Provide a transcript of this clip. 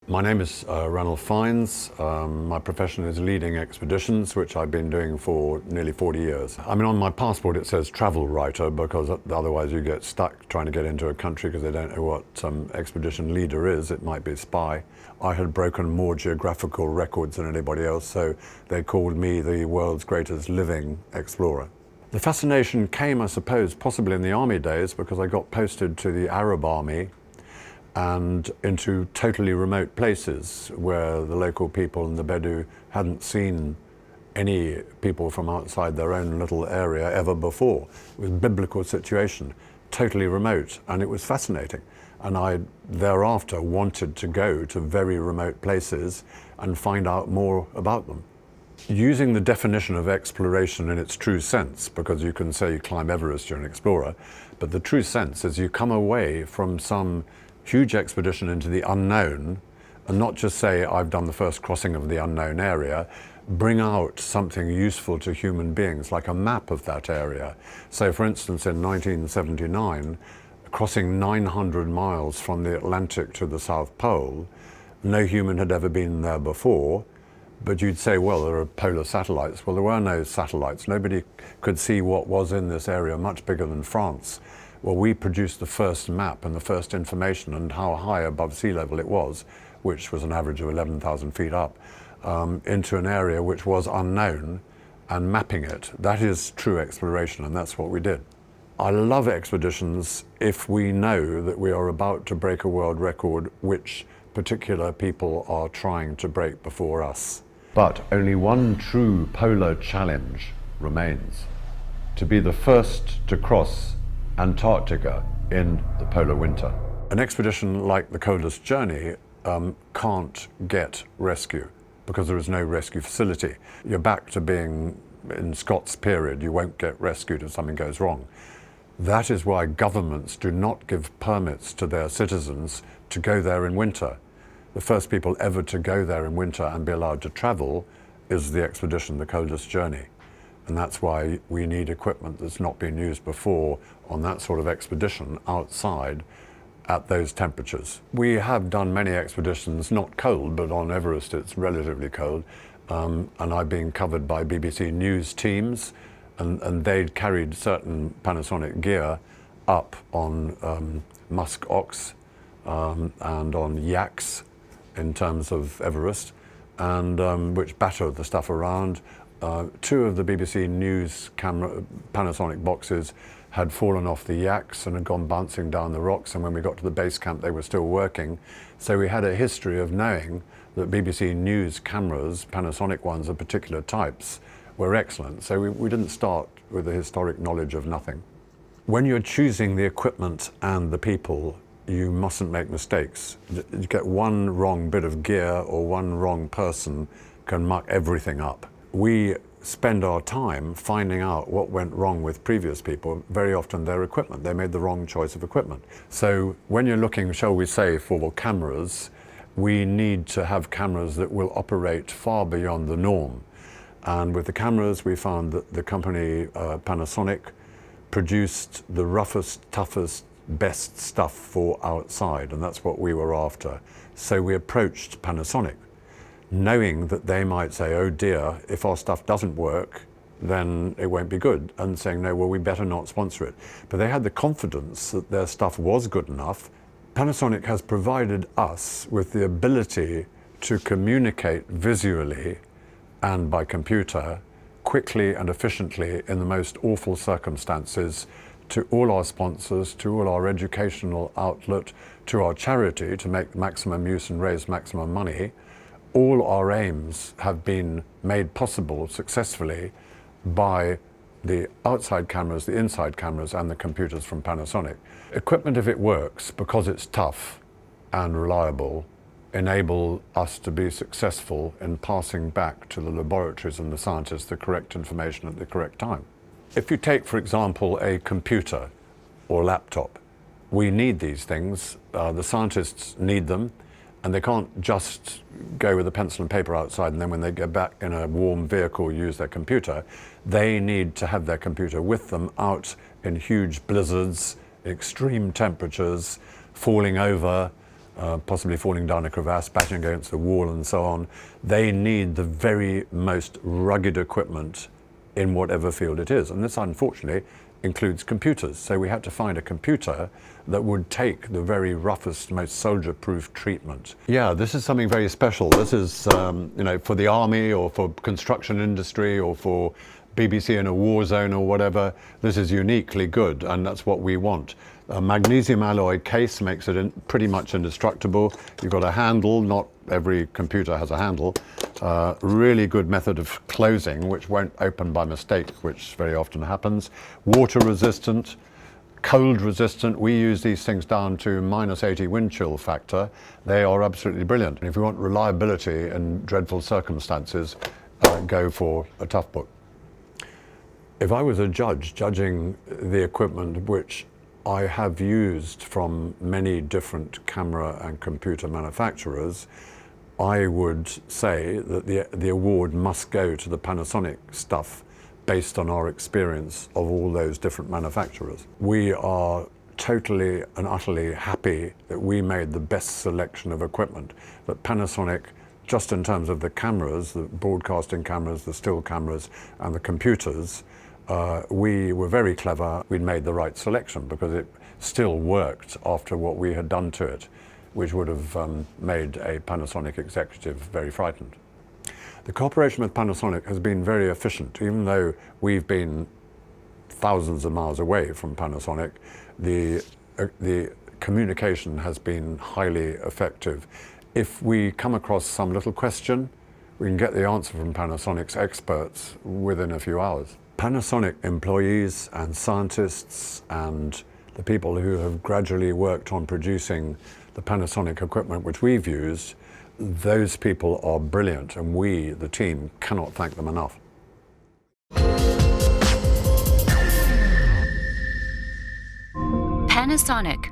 My name is Ranulph Fiennes. My profession is leading expeditions, which I've been doing for nearly 40 years. I mean, on my passport it says travel writer, because otherwise you get stuck trying to get into a country because they don't know what some expedition leader is. It might be a spy. I had broken more geographical records than anybody else, so they called me the world's greatest living explorer. The fascination came, I suppose, possibly in the army days, because I got posted to the Arab army and into totally remote places where the local people and the Bedou hadn't seen any people from outside their own little area ever before. It was a biblical situation, totally remote, and it was fascinating. And I thereafter wanted to go to very remote places and find out more about them. Using the definition of exploration in its true sense, because you can say you climb Everest, you're an explorer, but the true sense is you come away from some huge expedition into the unknown and not just say, I've done the first crossing of the unknown area, bring out something useful to human beings, like a map of that area. So for instance, in 1979, crossing 900 miles from the Atlantic to the South Pole, no human had ever been there before, but you'd say, well, there are polar satellites. Well, there were no satellites. Nobody could see what was in this area, much bigger than France. Well, we produced the first map and the first information and how high above sea level it was, which was an average of 11,000 feet up, into an area which was unknown, and mapping it. That is true exploration, and that's what we did. I love expeditions if we know that we are about to break a world record which particular people are trying to break before us. But only one true polar challenge remains: to be the first to cross Antarctica in the polar winter. An expedition like the Coldest Journey can't get rescue because there is no rescue facility. You're back to being in Scott's period. You won't get rescued if something goes wrong. That is why governments do not give permits to their citizens to go there in winter. The first people ever to go there in winter and be allowed to travel is the expedition, the Coldest Journey. And that's why we need equipment that's not been used before on that sort of expedition outside at those temperatures. We have done many expeditions, not cold, but on Everest it's relatively cold. And I've been covered by BBC News teams, and they'd carried certain Panasonic gear up on musk ox and on yaks in terms of Everest, and which battered the stuff around. Two of the BBC News Panasonic boxes had fallen off the yaks and had gone bouncing down the rocks, and when we got to the base camp they were still working. So we had a history of knowing that BBC News cameras, Panasonic ones of particular types, were excellent. So we didn't start with a historic knowledge of nothing. When you're choosing the equipment and the people, you mustn't make mistakes. You get one wrong bit of gear or one wrong person can muck everything up. We spend our time finding out what went wrong with previous people, very often their equipment. They made the wrong choice of equipment. So when you're looking, shall we say, for cameras, we need to have cameras that will operate far beyond the norm. And with the cameras, we found that the company Panasonic produced the roughest, toughest, best stuff for outside, and that's what we were after. So we approached Panasonic, knowing that they might say, oh dear, if our stuff doesn't work, then it won't be good, and saying, no, well, we better not sponsor it. But they had the confidence that their stuff was good enough. Panasonic has provided us with the ability to communicate visually and by computer quickly and efficiently in the most awful circumstances to all our sponsors, to all our educational outlet, to our charity to make maximum use and raise maximum money. All our aims have been made possible successfully by the outside cameras, the inside cameras, and the computers from Panasonic. Equipment, if it works, because it's tough and reliable, enable us to be successful in passing back to the laboratories and the scientists the correct information at the correct time. If you take, for example, a computer or laptop, we need these things. The scientists need them, and they can't just go with a pencil and paper outside and then when they get back in a warm vehicle use their computer. They need to have their computer with them out in huge blizzards, extreme temperatures, falling over, possibly falling down a crevasse, bashing against the wall and so on. They need the very most rugged equipment in whatever field it is. And this, unfortunately, includes computers. So we had to find a computer that would take the very roughest, most soldier-proof treatment. Yeah, this is something very special. This is, for the army or for construction industry or for BBC in a war zone or whatever. This is uniquely good, and that's what we want. A magnesium alloy case makes it pretty much indestructible. You've got a handle, not every computer has a handle. Really good method of closing, which won't open by mistake, which very often happens. Water resistant, cold resistant. We use these things down to -80 wind chill factor. They are absolutely brilliant. And if you want reliability in dreadful circumstances, go for a tough book. If I was a judge judging the equipment which I have used from many different camera and computer manufacturers, I would say that the award must go to the Panasonic stuff based on our experience of all those different manufacturers. We are totally and utterly happy that we made the best selection of equipment, that Panasonic, just in terms of the cameras, the broadcasting cameras, the still cameras and the computers, we were very clever. We'd made the right selection because it still worked after what we had done to it, which would have made a Panasonic executive very frightened. The cooperation with Panasonic has been very efficient. Even though we've been thousands of miles away from Panasonic, the communication has been highly effective. If we come across some little question, we can get the answer from Panasonic's experts within a few hours. Panasonic employees and scientists and the people who have gradually worked on producing the Panasonic equipment which we've used, those people are brilliant, and we, the team, cannot thank them enough. Panasonic.